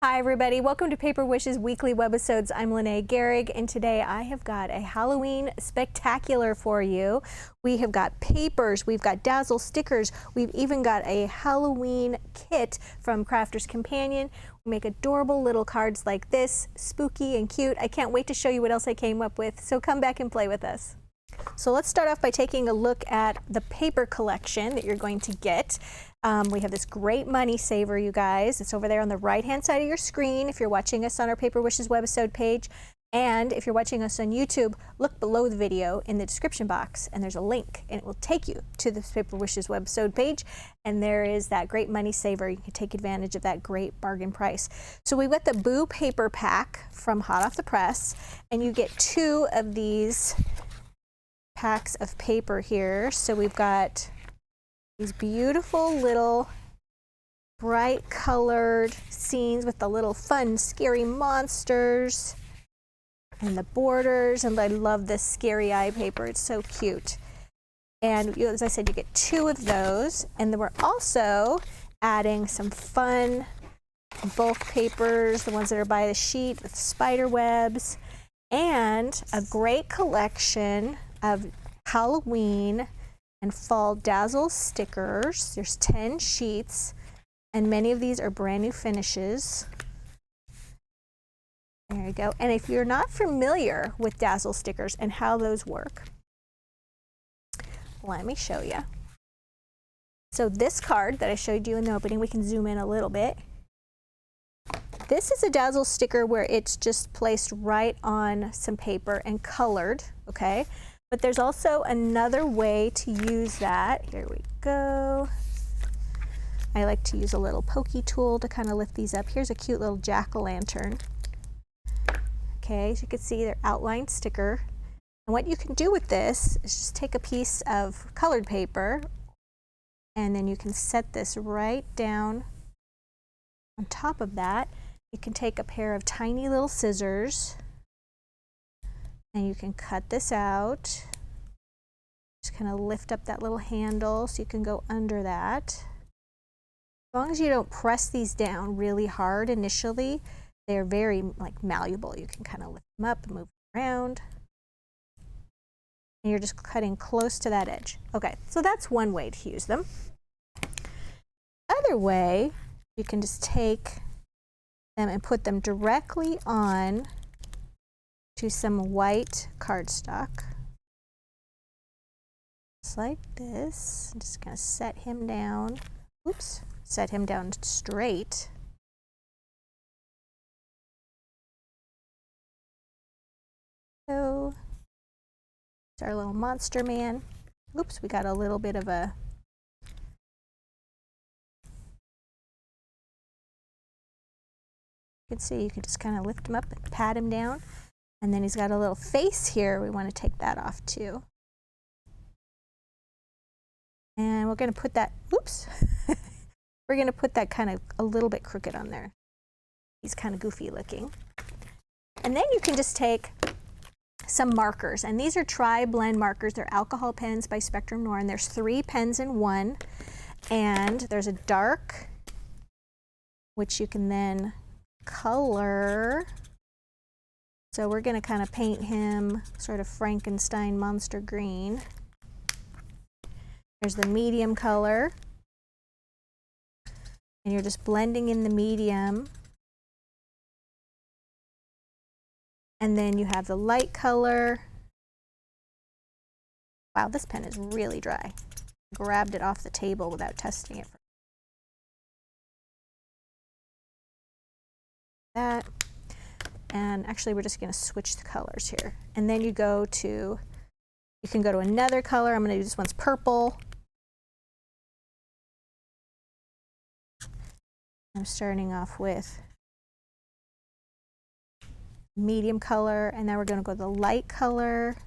Hi everybody, welcome to Paper Wishes weekly webisodes. I'm Lene Gehrig, and today I have got a Halloween spectacular for you. We have got papers, we've got Dazzle stickers, we've even got a Halloween kit from Crafter's Companion. We make adorable little cards like this, spooky and cute. I can't wait to show you what else I came up with, so come back and play with us. So let's start off by taking a look at the paper collection that you're going to get. We have this great money saver, you guys. It's over there on the right-hand side of your screen if you're watching us on our Paper Wishes webisode page. And if you're watching us on YouTube, look below the video in the description box, and there's a link, and it will take you to the Paper Wishes webisode page. And there is that great money saver. You can take advantage of that great bargain price. So we've got the Boo Paper Pack from Hot Off the Press, and you get 2 of these packs of paper here. So we've got these beautiful little bright colored scenes with the little fun scary monsters and the borders, and I love this scary eye paper. It's so cute. And as I said, you get 2 of those, and then we're also adding some fun bulk papers, the ones that are by the sheet with spider webs, and a great collection of Halloween and fall Dazzle stickers. There's 10 sheets, and many of these are brand new finishes. There you go. And if you're not familiar with Dazzle stickers and how those work, let me show you. So this card that I showed you in the opening, we can zoom in a little bit. This is a Dazzle sticker where it's just placed right on some paper and colored, okay? But there's also another way to use that. Here we go. I like to use a little pokey tool to kind of lift these up. Here's a cute little jack-o'-lantern. Okay, as you can see, they're outlined sticker. And what you can do with this is just take a piece of colored paper, and then you can set this right down on top of that. You can take a pair of tiny little scissors, and you can cut this out. Just kind of lift up that little handle so you can go under that. As long as you don't press these down really hard initially, they're very malleable. You can kind of lift them up and move them around. And you're just cutting close to that edge. Okay, so that's one way to use them. Other way, you can just take them and put them directly on to some white cardstock. Just like this. I'm just going to set him down. Oops, set him down straight. So, it's our little monster man. Oops, we got a little bit of a you can see, you can just kind of lift him up and pat him down. And then he's got a little face here. We want to take that off too. And we're going to put that, oops, we're going to put that kind of a little bit crooked on there. He's kind of goofy looking. And then you can just take some markers. And these are tri-blend markers. They're alcohol pens by Spectrum Noir. And there's 3 pens in one. And there's a dark, which you can then color. So we're going to kind of paint him sort of Frankenstein monster green. There's the medium color. And you're just blending in the medium. And then you have the light color. Wow, this pen is really dry. Grabbed it off the table without testing it. That. And actually we're just going to switch the colors here. And then you can go to another color. I'm going to do this one's purple. I'm starting off with medium color, and now we're going to go to the light color.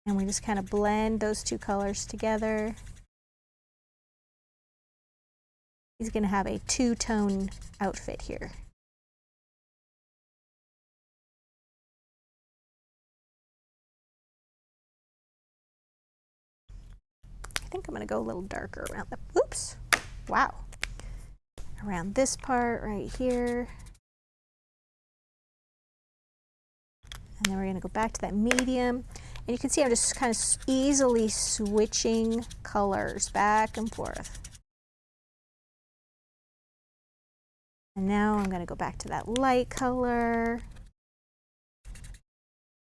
And we just kind of blend those 2 colors together. He's going to have a 2-tone outfit here. I think I'm going to go a little darker around the, oops, wow. around this part right here. And then we're going to go back to that medium. And you can see I'm just kind of easily switching colors back and forth. And now I'm going to go back to that light color.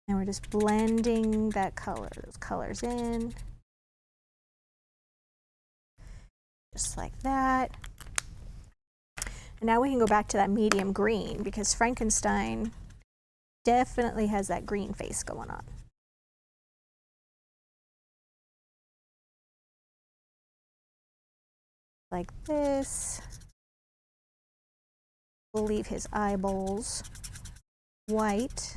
And we're just blending that color, those colors in. Just like that. And now we can go back to that medium green because Frankenstein definitely has that green face going on. Like this. We'll leave his eyeballs white.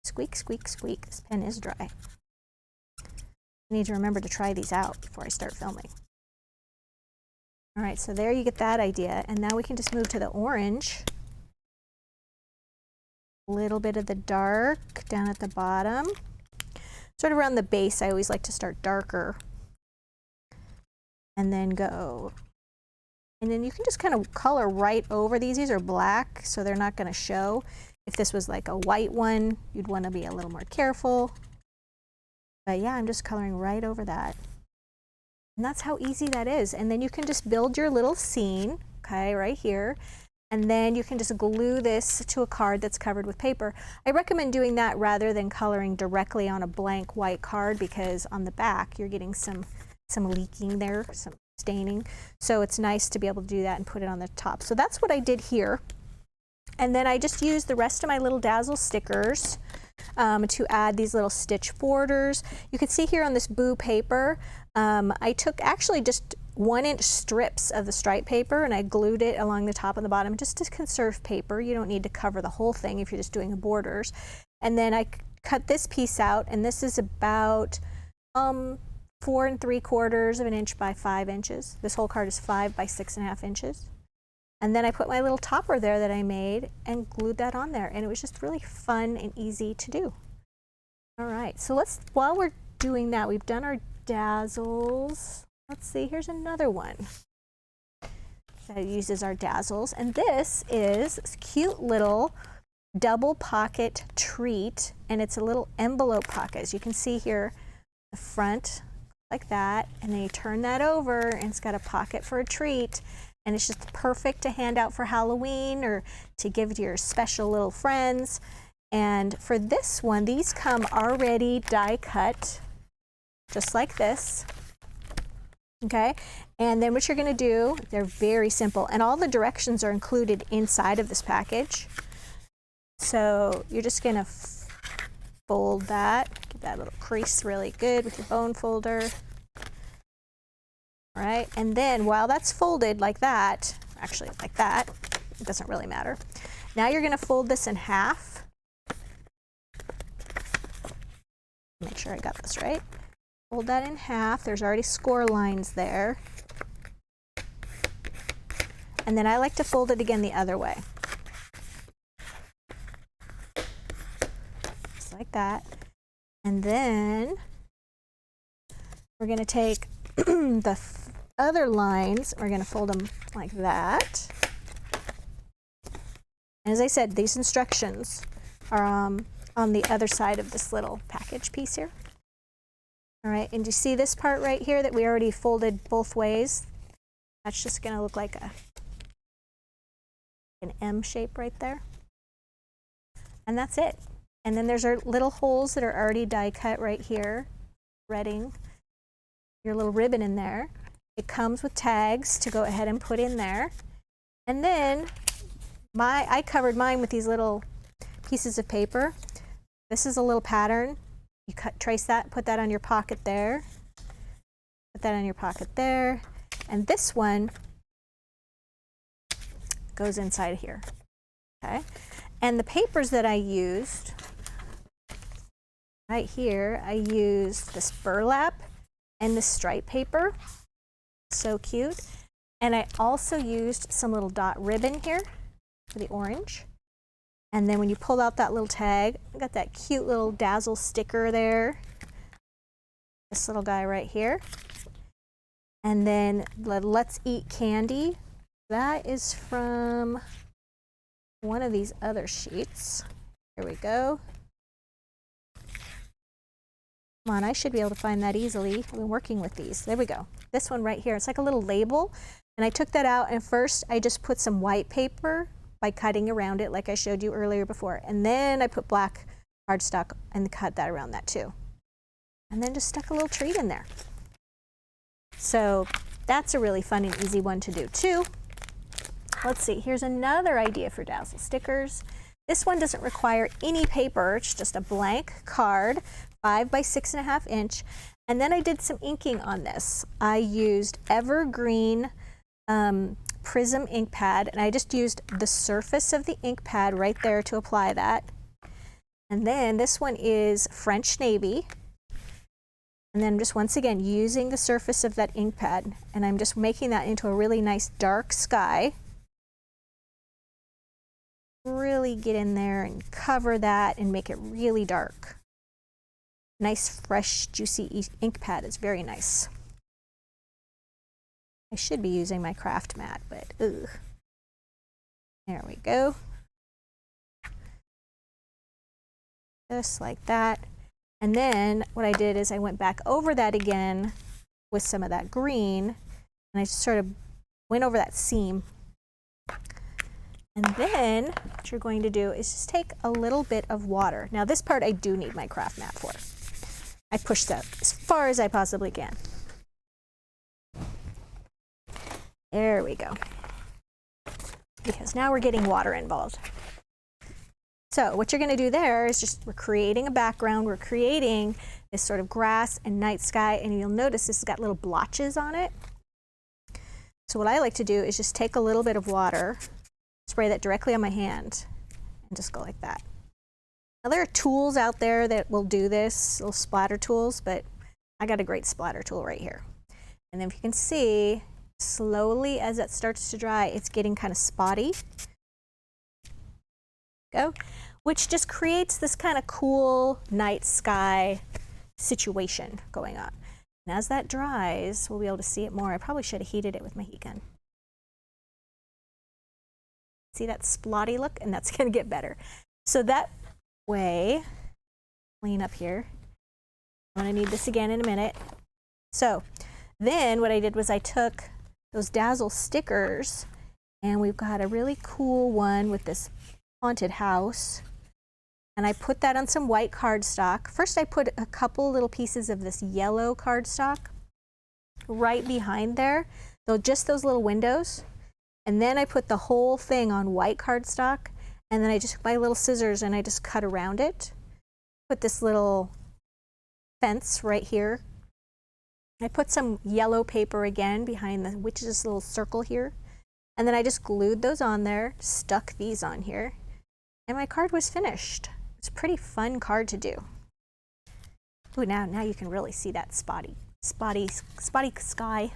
Squeak, squeak, squeak. This pen is dry. I need to remember to try these out before I start filming. All right, so there you get that idea. And now we can just move to the orange. A little bit of the dark down at the bottom. Sort of around the base, I always like to start darker. And then go. And then you can just kind of color right over these. These are black, so they're not going to show. If this was like a white one, you'd want to be a little more careful. But yeah, I'm just coloring right over that. And that's how easy that is. And then you can just build your little scene, okay, right here. And then you can just glue this to a card that's covered with paper. I recommend doing that rather than coloring directly on a blank white card because on the back you're getting some leaking there, some staining. So it's nice to be able to do that and put it on the top. So that's what I did here. And then I just used the rest of my little Dazzle stickers to add these little stitch borders. You can see here on this Boo paper, I took actually just 1-inch strips of the stripe paper and I glued it along the top and the bottom just to conserve paper. You don't need to cover the whole thing if you're just doing the borders. And then I cut this piece out, and this is about 4 3/4 of an inch by 5 inches. This whole card is 5 by 6.5 inches. And then I put my little topper there that I made and glued that on there. And it was just really fun and easy to do. All right, so while we're doing that, we've done our dazzles. Let's see, here's another one that uses our dazzles. And this is this cute little double pocket treat. And it's a little envelope pocket. As you can see here, the front like that. And then you turn that over and it's got a pocket for a treat. And it's just perfect to hand out for Halloween or to give to your special little friends. And for this one, these come already die cut, just like this. Okay, and then what you're gonna do, they're very simple, and all the directions are included inside of this package. So you're just gonna fold that, give that little crease really good with your bone folder. All right, and then while that's folded like that, actually like that, it doesn't really matter. Now you're gonna fold this in half. Make sure I got this right. Fold that in half. There's already score lines there. And then I like to fold it again the other way. Just like that. And then we're gonna take the other lines, we're going to fold them like that. As I said, these instructions are on the other side of this little package piece here. All right, and you see this part right here that we already folded both ways? That's just going to look like an M shape right there. And that's it. And then there's our little holes that are already die cut right here, threading your little ribbon in there. It comes with tags to go ahead and put in there. And then I covered mine with these little pieces of paper. This is a little pattern. You trace that, put that on your pocket there. Put that on your pocket there. And this one goes inside here. Okay. And the papers that I used right here, I used this burlap and the stripe paper. So cute. And I also used some little dot ribbon here for the orange. And then when you pull out that little tag, I got that cute little Dazzle sticker there. This little guy right here. And then Let's Eat Candy. That is from one of these other sheets. Here we go. Come on, I should be able to find that easily. I've been working with these. There we go. This one right here, it's like a little label. And I took that out, and first I just put some white paper by cutting around it like I showed you earlier before. And then I put black cardstock and cut that around that too. And then just stuck a little treat in there. So that's a really fun and easy one to do too. Let's see, here's another idea for Dazzle stickers. This one doesn't require any paper, it's just a blank card, 5 by 6.5 inch. And then I did some inking on this. I used Evergreen Prism ink pad, and I just used the surface of the ink pad right there to apply that. And then this one is French Navy. And then just once again using the surface of that ink pad, and I'm just making that into a really nice dark sky. Really get in there and cover that and make it really dark. Nice, fresh, juicy ink pad is very nice. I should be using my craft mat, but ugh. There we go. Just like that. And then what I did is I went back over that again with some of that green, and I just sort of went over that seam. And then what you're going to do is just take a little bit of water. Now this part I do need my craft mat for. I pushed that as far as I possibly can. There we go. Because now we're getting water involved. So what you're going to do there is just, we're creating a background, we're creating this sort of grass and night sky, and you'll notice this has got little blotches on it. So what I like to do is just take a little bit of water, spray that directly on my hand, and just go like that. Now there are tools out there that will do this, little splatter tools, but I got a great splatter tool right here. And then if you can see, slowly as it starts to dry, it's getting kind of spotty. Go, which just creates this kind of cool night sky situation going on. And as that dries, we'll be able to see it more. I probably should have heated it with my heat gun. See that splotty look? And that's going to get better. So that way, clean up here. I'm going to need this again in a minute. So then what I did was I took those Dazzle stickers, and we've got a really cool one with this haunted house, and I put that on some white cardstock. First I put a couple little pieces of this yellow cardstock right behind there, so just those little windows, and then I put the whole thing on white cardstock, and then I just took my little scissors and I just cut around it. Put this little fence right here. I put some yellow paper again behind the witch's little circle here, and then I just glued those on there, stuck these on here, and my card was finished. It's a pretty fun card to do. Ooh, now you can really see that spotty sky.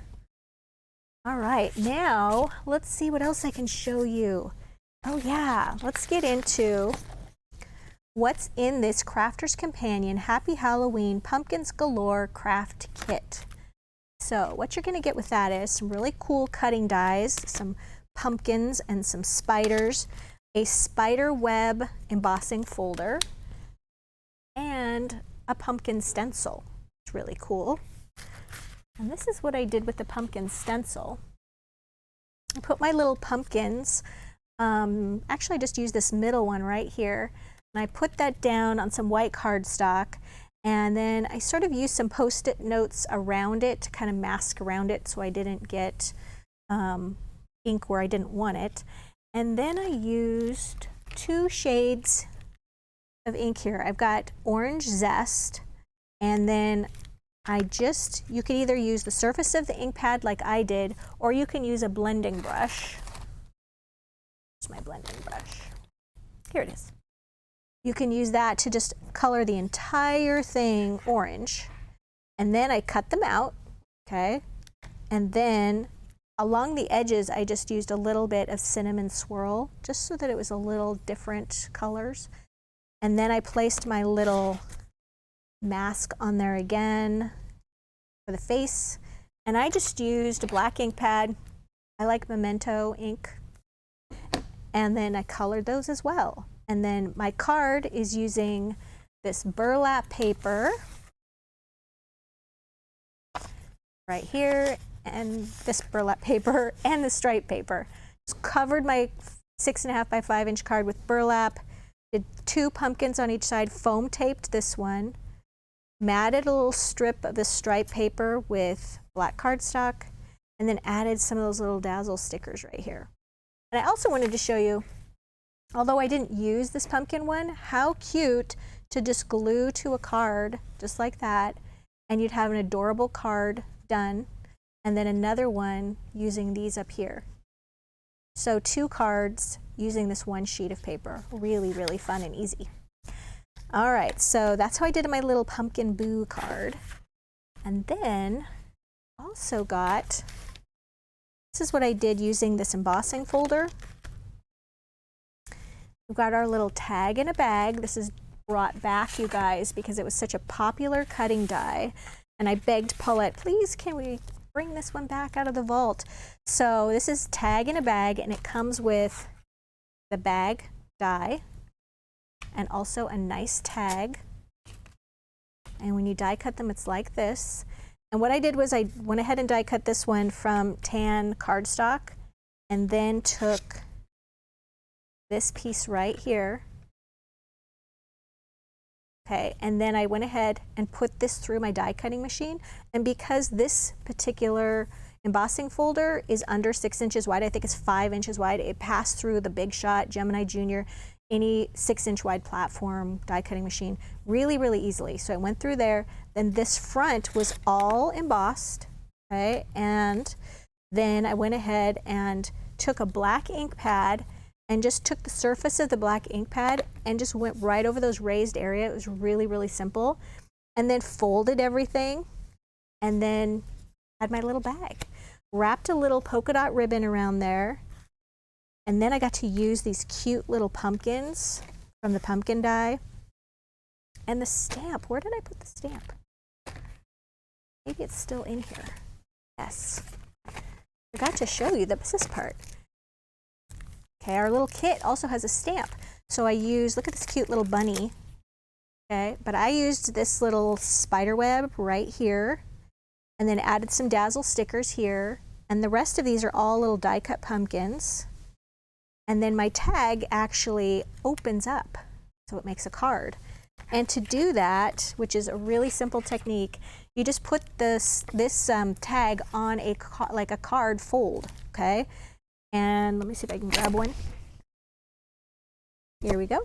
All right, now let's see what else I can show you. Oh yeah, let's get into what's in this Crafter's Companion Happy Halloween Pumpkins Galore Craft Kit. So what you're going to get with that is some really cool cutting dies, some pumpkins and some spiders, a spider web embossing folder, and a pumpkin stencil. It's really cool. And this is what I did with the pumpkin stencil. I put my little pumpkins, actually I just used this middle one right here, and I put that down on some white cardstock, and then I sort of used some post-it notes around it to kind of mask around it so I didn't get ink where I didn't want it. And then I used 2 shades of ink here. I've got Orange Zest, and then you could either use the surface of the ink pad like I did, or you can use a blending brush. Here's my blending brush. Here it is. You can use that to just color the entire thing orange. And then I cut them out, okay? And then along the edges, I just used a little bit of cinnamon swirl, just so that it was a little different colors. And then I placed my little mask on there again for the face. And I just used a black ink pad. I like Memento ink. And then I colored those as well. And then my card is using this burlap paper right here, and this burlap paper and the stripe paper. Just covered my 6.5 by 5 inch card with burlap, did 2 pumpkins on each side, foam taped this one, matted a little strip of the stripe paper with black cardstock, and then added some of those little Dazzle stickers right here. And I also wanted to show you, although I didn't use this pumpkin one, how cute to just glue to a card just like that, and you'd have an adorable card done, and then another one using these up here. So 2 cards using this one sheet of paper. Really, really fun and easy. All right, so that's how I did my little pumpkin boo card. And then also got, this is what I did using this embossing folder. We've got our little tag in a bag. This is brought back, you guys, because it was such a popular cutting die. And I begged Paulette, please, can we bring this one back out of the vault? So this is tag in a bag, and it comes with the bag die and also a nice tag. And when you die cut them, it's like this. And what I did was I went ahead and die cut this one from tan cardstock, and then took this piece right here. Okay, and then I went ahead and put this through my die cutting machine. And because this particular embossing folder is under 6 inches wide, I think it's 5 inches wide, it passed through the Big Shot, Gemini Junior, any 6-inch wide platform die cutting machine really, really easily. So I went through there. Then this front was all embossed, okay? And then I went ahead and took a black ink pad and just took the surface of the black ink pad and just went right over those raised area. It was really, really simple. And then folded everything, and then had my little bag. Wrapped a little polka dot ribbon around there, and then I got to use these cute little pumpkins from the pumpkin die. And the stamp, where did I put the stamp? Maybe it's still in here. Yes. Forgot to show you the business part. Okay, our little kit also has a stamp. So I used, look at this cute little bunny. Okay, but I used this little spider web right here, and then added some Dazzle stickers here. And the rest of these are all little die cut pumpkins. And then my tag actually opens up, so it makes a card. And to do that, which is a really simple technique, you just put this tag on like a card fold, okay? And let me see if I can grab one. Here we go.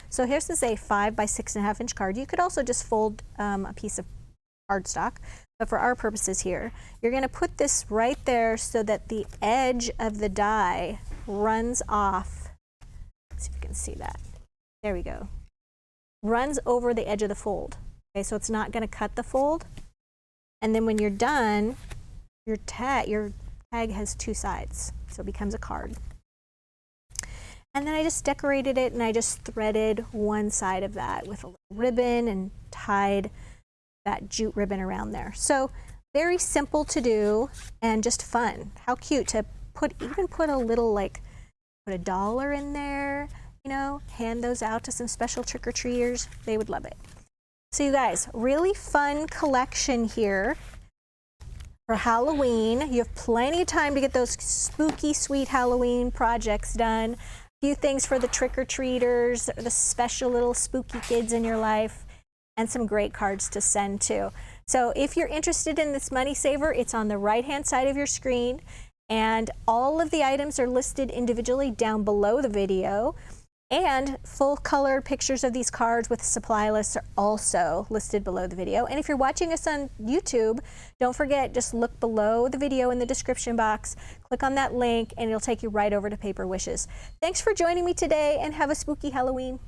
So here's this a 5 by 6.5 inch card. You could also just fold a piece of cardstock, but for our purposes here, you're going to put this right there so that the edge of the die runs off. Let's see if you can see that. There we go. Runs over the edge of the fold. Okay, so it's not going to cut the fold. And then when you're done, your tag has 2 sides, so it becomes a card. And then I just decorated it, and I just threaded one side of that with a little ribbon and tied that jute ribbon around there. So very simple to do and just fun. How cute to even put a little, like, put $1 in there, you know, hand those out to some special trick-or-treaters. They would love it. So you guys, really fun collection here for Halloween. You have plenty of time to get those spooky, sweet Halloween projects done. A few things for the trick-or-treaters, the special little spooky kids in your life, and some great cards to send too. So if you're interested in this money saver, it's on the right-hand side of your screen, and all of the items are listed individually down below the video. And full color pictures of these cards with supply lists are also listed below the video. And if you're watching us on YouTube, don't forget, just look below the video in the description box, click on that link, and it'll take you right over to Paper Wishes. Thanks for joining me today, and have a spooky Halloween.